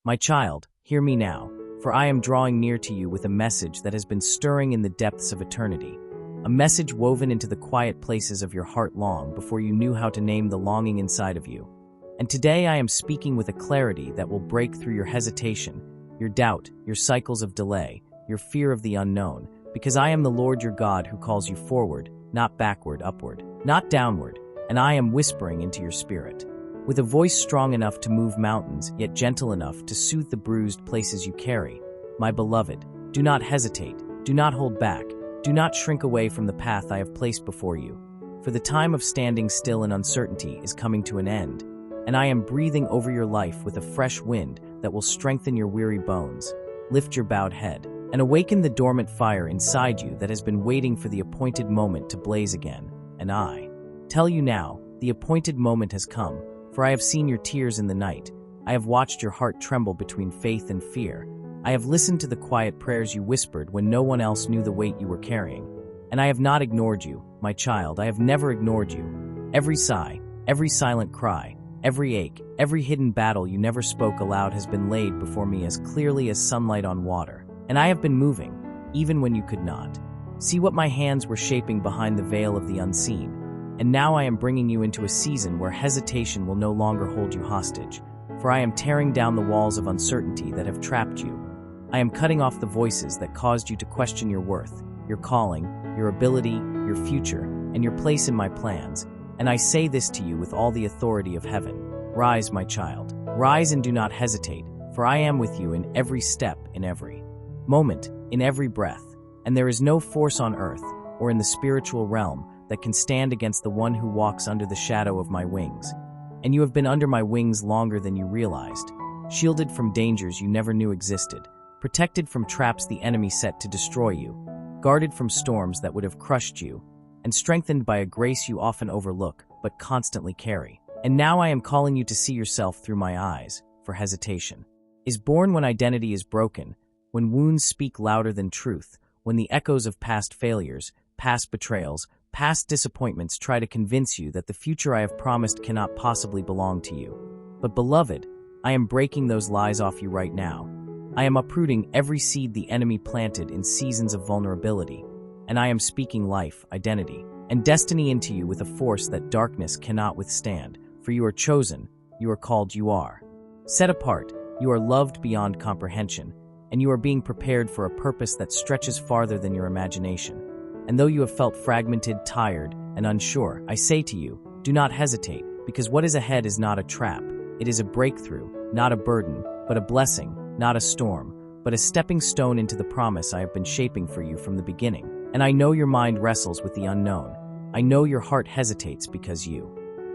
My child, hear me now, for I am drawing near to you with a message that has been stirring in the depths of eternity, a message woven into the quiet places of your heart long before you knew how to name the longing inside of you. And today I am speaking with a clarity that will break through your hesitation, your doubt, your cycles of delay, your fear of the unknown, because I am the Lord your God who calls you forward, not backward, upward, not downward, and I am whispering into your spirit. With a voice strong enough to move mountains, yet gentle enough to soothe the bruised places you carry, my beloved, do not hesitate, do not hold back, do not shrink away from the path I have placed before you. For the time of standing still in uncertainty is coming to an end, and I am breathing over your life with a fresh wind that will strengthen your weary bones, lift your bowed head, and awaken the dormant fire inside you that has been waiting for the appointed moment to blaze again. And I tell you now, the appointed moment has come. For I have seen your tears in the night. I have watched your heart tremble between faith and fear. I have listened to the quiet prayers you whispered when no one else knew the weight you were carrying. And I have not ignored you, my child. I have never ignored you. Every sigh, every silent cry, every ache, every hidden battle you never spoke aloud has been laid before me as clearly as sunlight on water. And I have been moving, even when you could not. See what my hands were shaping behind the veil of the unseen. And now I am bringing you into a season where hesitation will no longer hold you hostage, for I am tearing down the walls of uncertainty that have trapped you. I am cutting off the voices that caused you to question your worth, your calling, your ability, your future, and your place in my plans. And I say this to you with all the authority of heaven. Rise, my child. Rise and do not hesitate, for I am with you in every step, in every moment, in every breath. And there is no force on earth or in the spiritual realm that can stand against the one who walks under the shadow of my wings. And you have been under my wings longer than you realized, shielded from dangers you never knew existed, protected from traps the enemy set to destroy you, guarded from storms that would have crushed you, and strengthened by a grace you often overlook but constantly carry. And now I am calling you to see yourself through my eyes, for hesitation is born when identity is broken, when wounds speak louder than truth, when the echoes of past failures, past betrayals, past disappointments try to convince you that the future I have promised cannot possibly belong to you. But beloved, I am breaking those lies off you right now. I am uprooting every seed the enemy planted in seasons of vulnerability, and I am speaking life, identity, and destiny into you with a force that darkness cannot withstand. For you are chosen, you are called, you are set apart, you are loved beyond comprehension, and you are being prepared for a purpose that stretches farther than your imagination. And though you have felt fragmented, tired, and unsure, I say to you, do not hesitate, because what is ahead is not a trap. It is a breakthrough, not a burden, but a blessing, not a storm, but a stepping stone into the promise I have been shaping for you from the beginning. And I know your mind wrestles with the unknown. I know your heart hesitates because you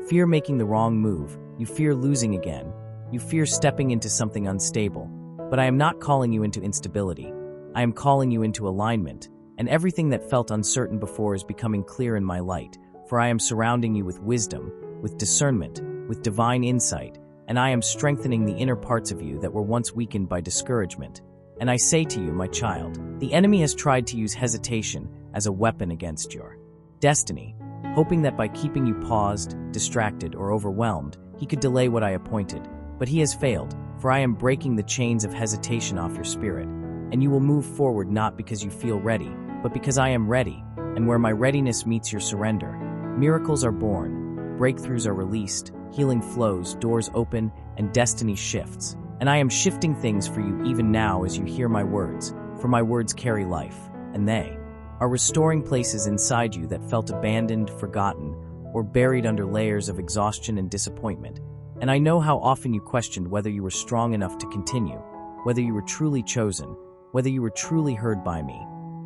fear making the wrong move, you fear losing again, you fear stepping into something unstable. But I am not calling you into instability. I am calling you into alignment. And everything that felt uncertain before is becoming clear in my light, for I am surrounding you with wisdom, with discernment, with divine insight, and I am strengthening the inner parts of you that were once weakened by discouragement. And I say to you, my child, the enemy has tried to use hesitation as a weapon against your destiny, hoping that by keeping you paused, distracted, or overwhelmed, he could delay what I appointed. But he has failed, for I am breaking the chains of hesitation off your spirit, and you will move forward not because you feel ready, but because I am ready, and where my readiness meets your surrender, miracles are born, breakthroughs are released, healing flows, doors open, and destiny shifts. And I am shifting things for you even now as you hear my words, for my words carry life, and they are restoring places inside you that felt abandoned, forgotten, or buried under layers of exhaustion and disappointment. And I know how often you questioned whether you were strong enough to continue, whether you were truly chosen, whether you were truly heard by me.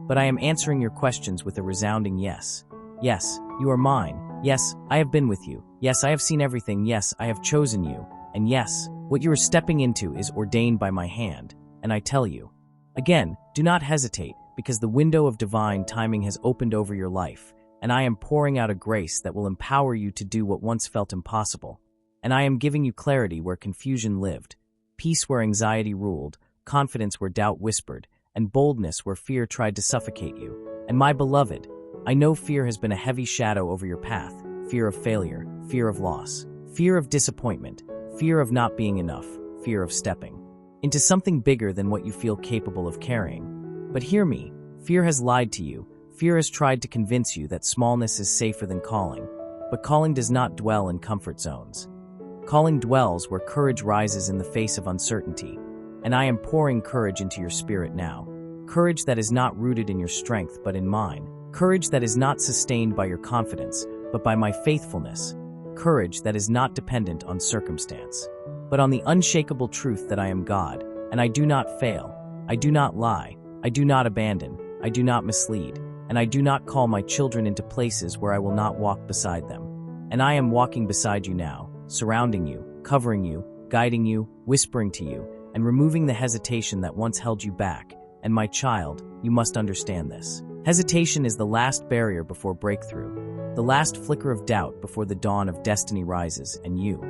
But I am answering your questions with a resounding yes. Yes, you are mine. Yes, I have been with you. Yes, I have seen everything. Yes, I have chosen you. And yes, what you are stepping into is ordained by my hand. And I tell you, again, do not hesitate, because the window of divine timing has opened over your life, and I am pouring out a grace that will empower you to do what once felt impossible. And I am giving you clarity where confusion lived, peace where anxiety ruled, confidence where doubt whispered, and boldness where fear tried to suffocate you. And my beloved, I know fear has been a heavy shadow over your path, fear of failure, fear of loss, fear of disappointment, fear of not being enough, fear of stepping into something bigger than what you feel capable of carrying. But hear me, fear has lied to you. Fear has tried to convince you that smallness is safer than calling. But calling does not dwell in comfort zones. Calling dwells where courage rises in the face of uncertainty. And I am pouring courage into your spirit now. Courage that is not rooted in your strength but in mine. Courage that is not sustained by your confidence, but by my faithfulness. Courage that is not dependent on circumstance, but on the unshakable truth that I am God, and I do not fail. I do not lie. I do not abandon. I do not mislead. And I do not call my children into places where I will not walk beside them. And I am walking beside you now, surrounding you, covering you, guiding you, whispering to you, and removing the hesitation that once held you back. And my child, you must understand this. Hesitation is the last barrier before breakthrough, the last flicker of doubt before the dawn of destiny rises, and you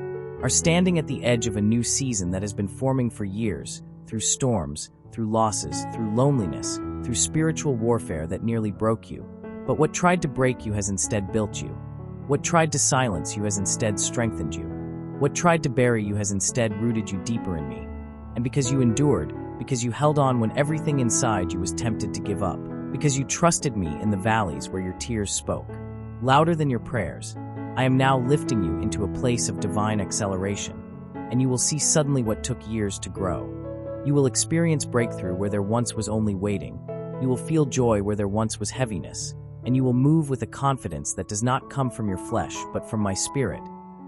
are standing at the edge of a new season that has been forming for years, through storms, through losses, through loneliness, through spiritual warfare that nearly broke you. But what tried to break you has instead built you. What tried to silence you has instead strengthened you. What tried to bury you has instead rooted you deeper in me. And because you endured, because you held on when everything inside you was tempted to give up, because you trusted me in the valleys where your tears spoke, louder than your prayers, I am now lifting you into a place of divine acceleration, and you will see suddenly what took years to grow. You will experience breakthrough where there once was only waiting. You will feel joy where there once was heaviness, and you will move with a confidence that does not come from your flesh but from my spirit.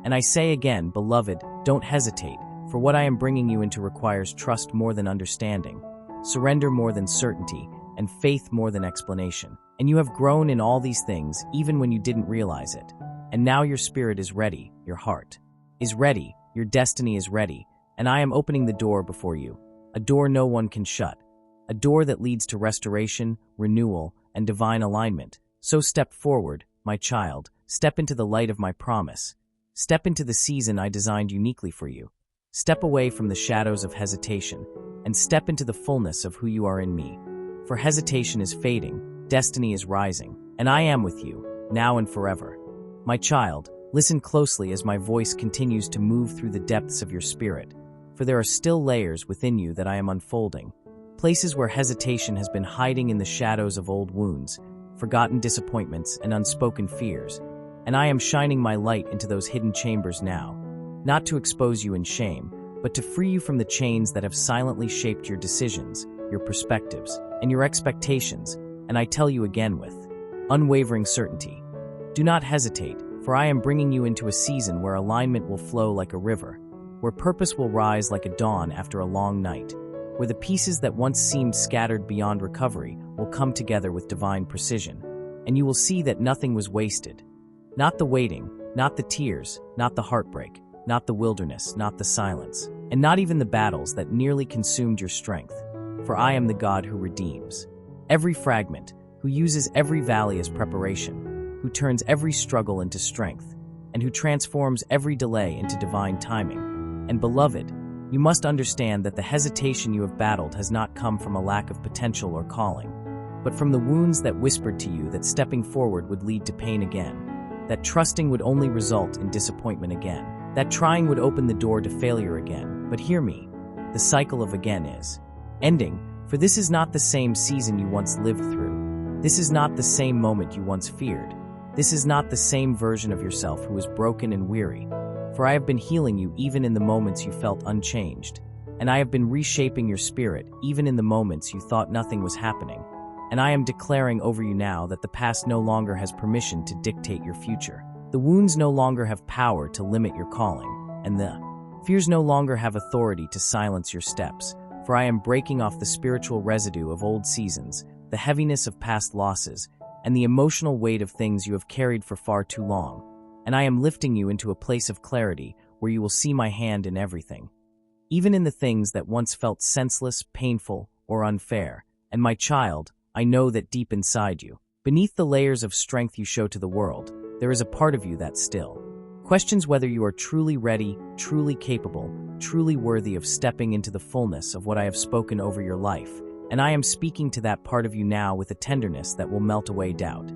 And I say again, beloved, don't hesitate, for what I am bringing you into requires trust more than understanding, surrender more than certainty, and faith more than explanation. And you have grown in all these things even when you didn't realize it. And now your spirit is ready, your heart is ready, your destiny is ready, and I am opening the door before you, a door no one can shut, a door that leads to restoration, renewal, and divine alignment. So step forward, my child, step into the light of my promise. Step into the season I designed uniquely for you. Step away from the shadows of hesitation, and step into the fullness of who you are in me. For hesitation is fading, destiny is rising, and I am with you, now and forever. My child, listen closely as my voice continues to move through the depths of your spirit, for there are still layers within you that I am unfolding, places where hesitation has been hiding in the shadows of old wounds, forgotten disappointments, and unspoken fears, and I am shining my light into those hidden chambers now, not to expose you in shame, but to free you from the chains that have silently shaped your decisions, your perspectives, and your expectations. And I tell you again with unwavering certainty, do not hesitate, for I am bringing you into a season where alignment will flow like a river, where purpose will rise like a dawn after a long night, where the pieces that once seemed scattered beyond recovery will come together with divine precision, and you will see that nothing was wasted. Not the waiting, not the tears, not the heartbreak, not the wilderness, not the silence, and not even the battles that nearly consumed your strength. For I am the God who redeems every fragment, who uses every valley as preparation, who turns every struggle into strength, and who transforms every delay into divine timing. And beloved, you must understand that the hesitation you have battled has not come from a lack of potential or calling, but from the wounds that whispered to you that stepping forward would lead to pain again, that trusting would only result in disappointment again, that trying would open the door to failure again. But hear me, the cycle of again is ending, for this is not the same season you once lived through. This is not the same moment you once feared. This is not the same version of yourself who is broken and weary. For I have been healing you even in the moments you felt unchanged, and I have been reshaping your spirit even in the moments you thought nothing was happening. And I am declaring over you now that the past no longer has permission to dictate your future. The wounds no longer have power to limit your calling, and the fears no longer have authority to silence your steps. For I am breaking off the spiritual residue of old seasons, the heaviness of past losses, and the emotional weight of things you have carried for far too long. And I am lifting you into a place of clarity where you will see my hand in everything, even in the things that once felt senseless, painful, or unfair. And my child, I know that deep inside you, beneath the layers of strength you show to the world, there is a part of you that still questions whether you are truly ready, truly capable, truly worthy of stepping into the fullness of what I have spoken over your life. And I am speaking to that part of you now with a tenderness that will melt away doubt.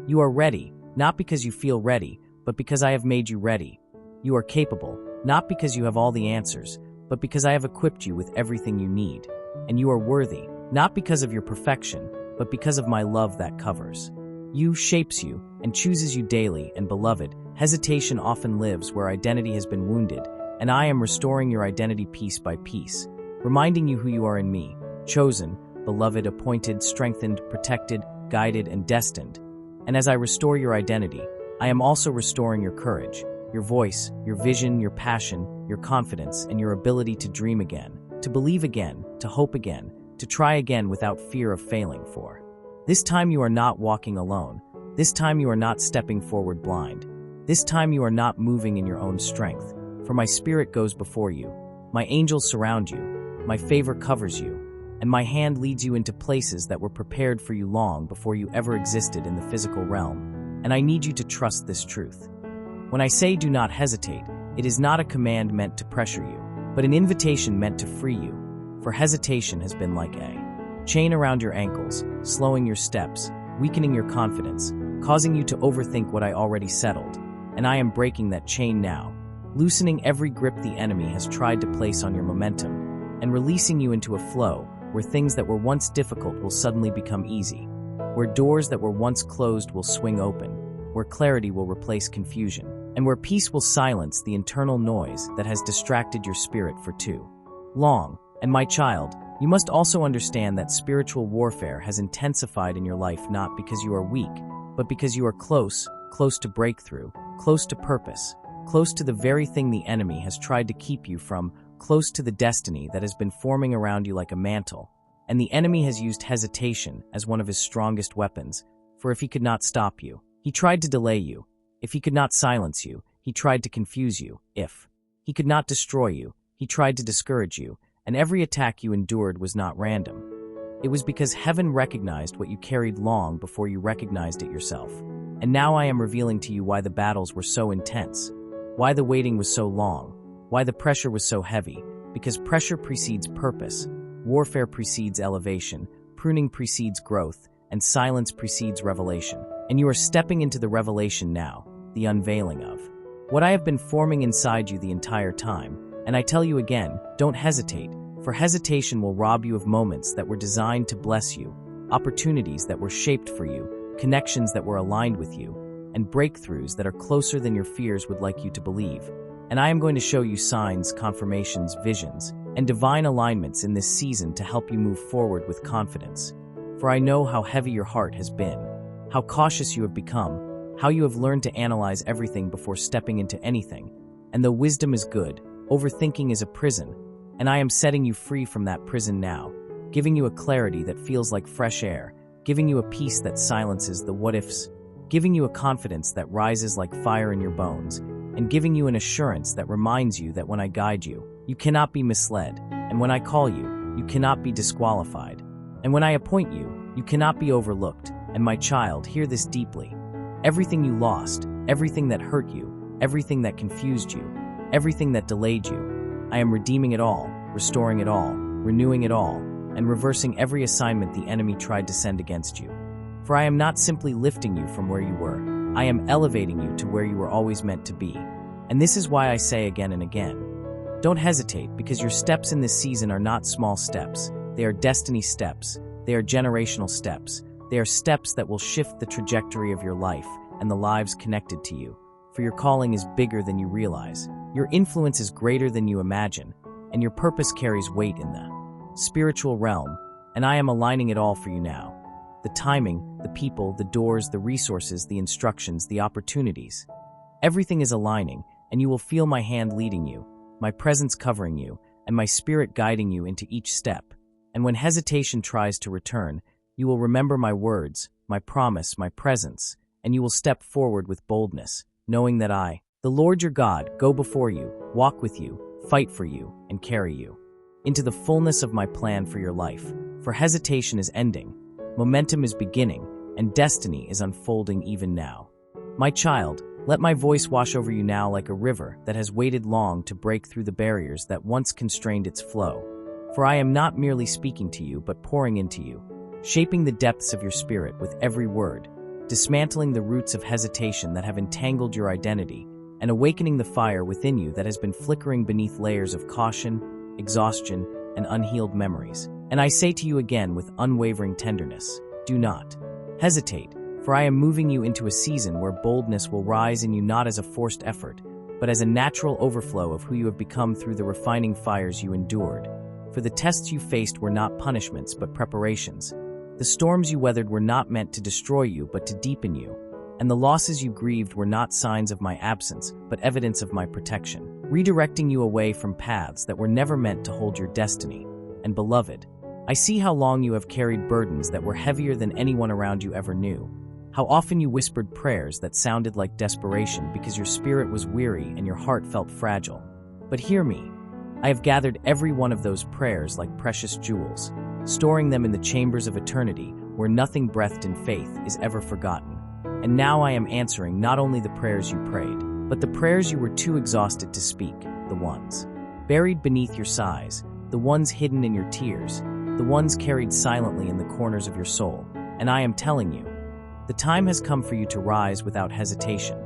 You are ready, not because you feel ready, but because I have made you ready. You are capable, not because you have all the answers, but because I have equipped you with everything you need. And you are worthy, not because of your perfection, but because of my love that covers. You shapes you and chooses you daily, and beloved, hesitation often lives where identity has been wounded, and I am restoring your identity piece by piece, reminding you who you are in me, chosen, beloved, appointed, strengthened, protected, guided, and destined. And as I restore your identity, I am also restoring your courage, your voice, your vision, your passion, your confidence, and your ability to dream again, to believe again, to hope again, to try again without fear of failing. For this time you are not walking alone. This time you are not stepping forward blind. This time you are not moving in your own strength. For my spirit goes before you. My angels surround you. My favor covers you. And my hand leads you into places that were prepared for you long before you ever existed in the physical realm. And I need you to trust this truth. When I say do not hesitate, it is not a command meant to pressure you, but an invitation meant to free you. For hesitation has been like a chain around your ankles, slowing your steps, weakening your confidence, causing you to overthink what I already settled. And I am breaking that chain now, loosening every grip the enemy has tried to place on your momentum, and releasing you into a flow where things that were once difficult will suddenly become easy, where doors that were once closed will swing open, where clarity will replace confusion, and where peace will silence the internal noise that has distracted your spirit for too long. And my child, you must also understand that spiritual warfare has intensified in your life not because you are weak, but because you are close to breakthrough, close to purpose, close to the very thing the enemy has tried to keep you from, close to the destiny that has been forming around you like a mantle. And the enemy has used hesitation as one of his strongest weapons, for if he could not stop you, he tried to delay you. If he could not silence you, he tried to confuse you. If he could not destroy you, he tried to discourage you, and every attack you endured was not random. It was because heaven recognized what you carried long before you recognized it yourself. And now I am revealing to you why the battles were so intense, why the waiting was so long, why the pressure was so heavy, because pressure precedes purpose, warfare precedes elevation, pruning precedes growth, and silence precedes revelation. And you are stepping into the revelation now, the unveiling of what I have been forming inside you the entire time. And I tell you again, don't hesitate, for hesitation will rob you of moments that were designed to bless you, opportunities that were shaped for you, connections that were aligned with you, and breakthroughs that are closer than your fears would like you to believe. And I am going to show you signs, confirmations, visions, and divine alignments in this season to help you move forward with confidence. For I know how heavy your heart has been, how cautious you have become, how you have learned to analyze everything before stepping into anything. And though wisdom is good, overthinking is a prison, and I am setting you free from that prison now, giving you a clarity that feels like fresh air, giving you a peace that silences the what-ifs, giving you a confidence that rises like fire in your bones, and giving you an assurance that reminds you that when I guide you, you cannot be misled, and when I call you, you cannot be disqualified, and when I appoint you, you cannot be overlooked. And my child, hear this deeply. Everything you lost, everything that hurt you, everything that confused you, everything that delayed you, I am redeeming it all, restoring it all, renewing it all, and reversing every assignment the enemy tried to send against you. For I am not simply lifting you from where you were, I am elevating you to where you were always meant to be. And this is why I say again and again, don't hesitate, because your steps in this season are not small steps. They are destiny steps. They are generational steps. They are steps that will shift the trajectory of your life and the lives connected to you. For your calling is bigger than you realize. Your influence is greater than you imagine, and your purpose carries weight in the spiritual realm, and I am aligning it all for you now. The timing, the people, the doors, the resources, the instructions, the opportunities. Everything is aligning, and you will feel my hand leading you, my presence covering you, and my spirit guiding you into each step. And when hesitation tries to return, you will remember my words, my promise, my presence, and you will step forward with boldness, knowing that I, the Lord your God, go before you, walk with you, fight for you, and carry you into the fullness of my plan for your life. For hesitation is ending, momentum is beginning, and destiny is unfolding even now. My child, let my voice wash over you now like a river that has waited long to break through the barriers that once constrained its flow. For I am not merely speaking to you, but pouring into you, shaping the depths of your spirit with every word, dismantling the roots of hesitation that have entangled your identity, and awakening the fire within you that has been flickering beneath layers of caution, exhaustion, and unhealed memories. And I say to you again with unwavering tenderness, do not hesitate, for I am moving you into a season where boldness will rise in you not as a forced effort, but as a natural overflow of who you have become through the refining fires you endured. For the tests you faced were not punishments, but preparations. The storms you weathered were not meant to destroy you, but to deepen you. And the losses you grieved were not signs of my absence, but evidence of my protection, redirecting you away from paths that were never meant to hold your destiny. And beloved, I see how long you have carried burdens that were heavier than anyone around you ever knew. How often you whispered prayers that sounded like desperation because your spirit was weary and your heart felt fragile. But hear me, I have gathered every one of those prayers like precious jewels, storing them in the chambers of eternity where nothing breathed in faith is ever forgotten. And now I am answering not only the prayers you prayed, but the prayers you were too exhausted to speak, the ones buried beneath your sighs, the ones hidden in your tears, the ones carried silently in the corners of your soul. And I am telling you, the time has come for you to rise without hesitation,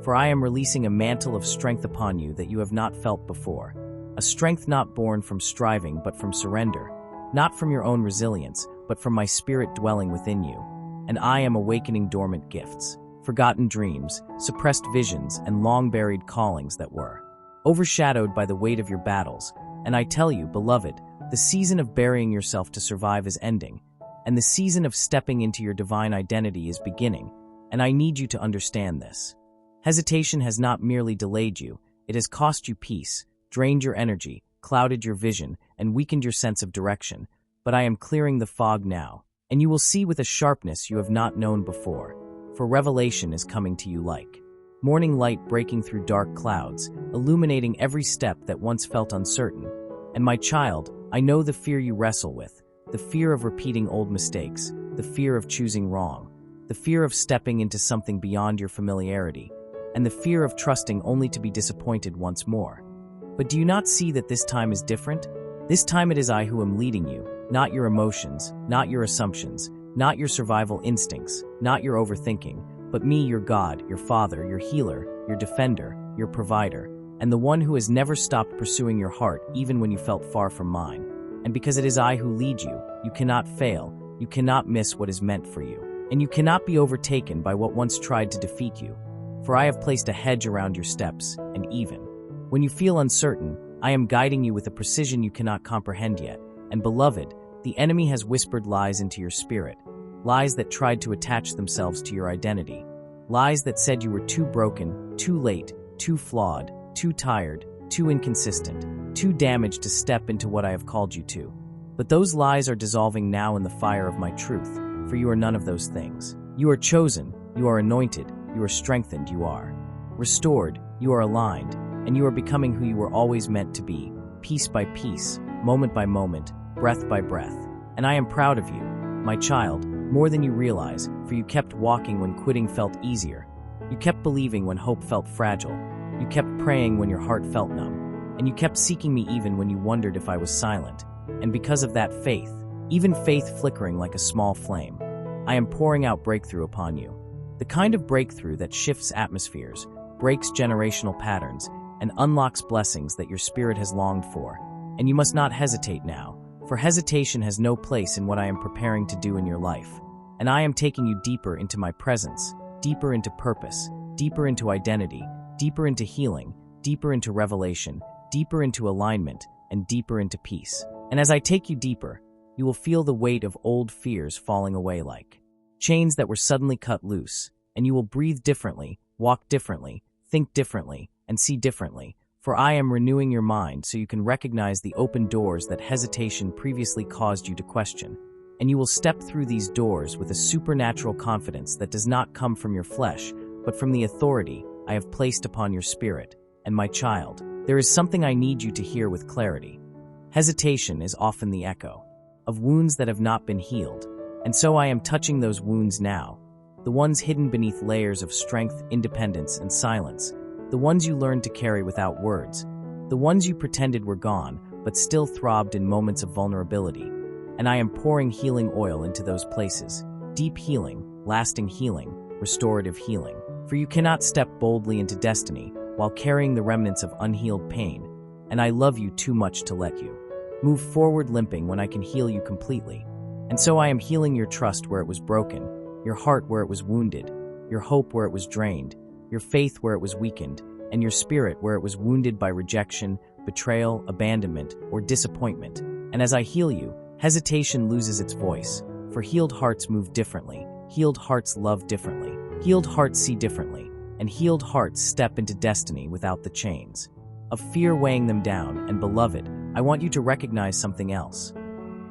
for I am releasing a mantle of strength upon you that you have not felt before, a strength not born from striving but from surrender, not from your own resilience, but from my spirit dwelling within you. And I am awakening dormant gifts, forgotten dreams, suppressed visions, and long-buried callings that were overshadowed by the weight of your battles. And I tell you, beloved, the season of burying yourself to survive is ending, and the season of stepping into your divine identity is beginning, and I need you to understand this. Hesitation has not merely delayed you, it has cost you peace, drained your energy, clouded your vision, and weakened your sense of direction. But I am clearing the fog now, and you will see with a sharpness you have not known before, for revelation is coming to you like morning light breaking through dark clouds, illuminating every step that once felt uncertain. And my child, I know the fear you wrestle with, the fear of repeating old mistakes, the fear of choosing wrong, the fear of stepping into something beyond your familiarity, and the fear of trusting only to be disappointed once more. But do you not see that this time is different? This time it is I who am leading you, not your emotions, not your assumptions, not your survival instincts, not your overthinking, but me, your God, your Father, your healer, your defender, your provider, and the one who has never stopped pursuing your heart even when you felt far from mine. And because it is I who lead you, you cannot fail, you cannot miss what is meant for you, and you cannot be overtaken by what once tried to defeat you. For I have placed a hedge around your steps, and even when you feel uncertain, I am guiding you with a precision you cannot comprehend yet. And beloved, the enemy has whispered lies into your spirit, lies that tried to attach themselves to your identity, lies that said you were too broken, too late, too flawed, too tired, too inconsistent, too damaged to step into what I have called you to. But those lies are dissolving now in the fire of my truth, for you are none of those things. You are chosen, you are anointed, you are strengthened, you are restored, you are aligned, and you are becoming who you were always meant to be, piece by piece, moment by moment, breath by breath. And I am proud of you, my child, more than you realize, for you kept walking when quitting felt easier. You kept believing when hope felt fragile. You kept praying when your heart felt numb. And you kept seeking me even when you wondered if I was silent. And because of that faith, even faith flickering like a small flame, I am pouring out breakthrough upon you. The kind of breakthrough that shifts atmospheres, breaks generational patterns, and unlocks blessings that your spirit has longed for. And you must not hesitate now, for hesitation has no place in what I am preparing to do in your life. And I am taking you deeper into my presence, deeper into purpose, deeper into identity, deeper into healing, deeper into revelation, deeper into alignment, and deeper into peace. And as I take you deeper, you will feel the weight of old fears falling away like chains that were suddenly cut loose, and you will breathe differently, walk differently, think differently, and see differently. For I am renewing your mind so you can recognize the open doors that hesitation previously caused you to question. And you will step through these doors with a supernatural confidence that does not come from your flesh, but from the authority I have placed upon your spirit. And my child, there is something I need you to hear with clarity. Hesitation is often the echo of wounds that have not been healed, and so I am touching those wounds now, the ones hidden beneath layers of strength, independence, and silence, the ones you learned to carry without words, the ones you pretended were gone, but still throbbed in moments of vulnerability. And I am pouring healing oil into those places, deep healing, lasting healing, restorative healing. For you cannot step boldly into destiny while carrying the remnants of unhealed pain, and I love you too much to let you. Move forward limping when I can heal you completely. And so I am healing your trust where it was broken, your heart where it was wounded, your hope where it was drained, your faith where it was weakened, and your spirit where it was wounded by rejection, betrayal, abandonment, or disappointment. And as I heal you, hesitation loses its voice, for healed hearts move differently, healed hearts love differently, healed hearts see differently, and healed hearts step into destiny without the chains of fear weighing them down. And beloved, I want you to recognize something else.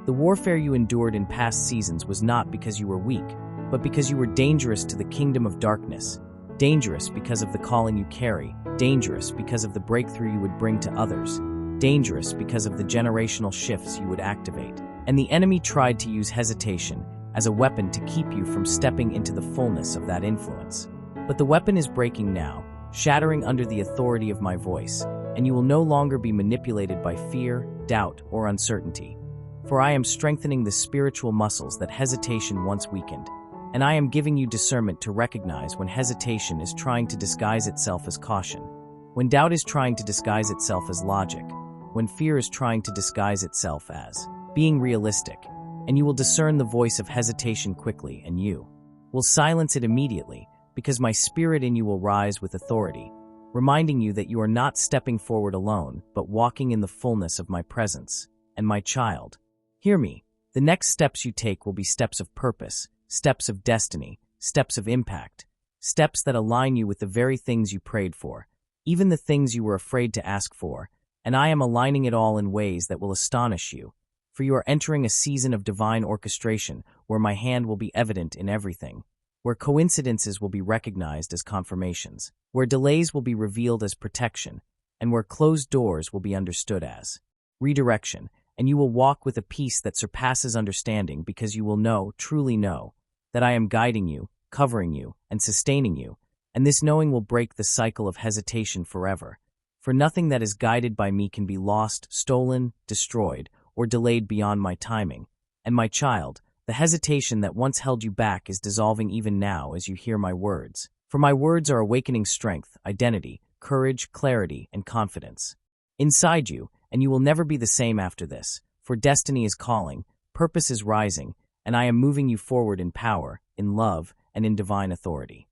The warfare you endured in past seasons was not because you were weak, but because you were dangerous to the kingdom of darkness, dangerous because of the calling you carry, dangerous because of the breakthrough you would bring to others, dangerous because of the generational shifts you would activate. And the enemy tried to use hesitation as a weapon to keep you from stepping into the fullness of that influence. But the weapon is breaking now, shattering under the authority of my voice, and you will no longer be manipulated by fear, doubt, or uncertainty. For I am strengthening the spiritual muscles that hesitation once weakened, and I am giving you discernment to recognize when hesitation is trying to disguise itself as caution, when doubt is trying to disguise itself as logic, when fear is trying to disguise itself as being realistic, and you will discern the voice of hesitation quickly, and you will silence it immediately, because my spirit in you will rise with authority, reminding you that you are not stepping forward alone, but walking in the fullness of my presence. And my child, hear me. The next steps you take will be steps of purpose, steps of destiny, steps of impact, steps that align you with the very things you prayed for, even the things you were afraid to ask for, and I am aligning it all in ways that will astonish you, for you are entering a season of divine orchestration where my hand will be evident in everything, where coincidences will be recognized as confirmations, where delays will be revealed as protection, and where closed doors will be understood as redirection, and you will walk with a peace that surpasses understanding because you will know, truly know, that I am guiding you, covering you, and sustaining you, and this knowing will break the cycle of hesitation forever. For nothing that is guided by me can be lost, stolen, destroyed, or delayed beyond my timing. And my child, the hesitation that once held you back is dissolving even now as you hear my words. For my words are awakening strength, identity, courage, clarity, and confidence inside you, and you will never be the same after this. For destiny is calling, purpose is rising, and I am moving you forward in power, in love, and in divine authority.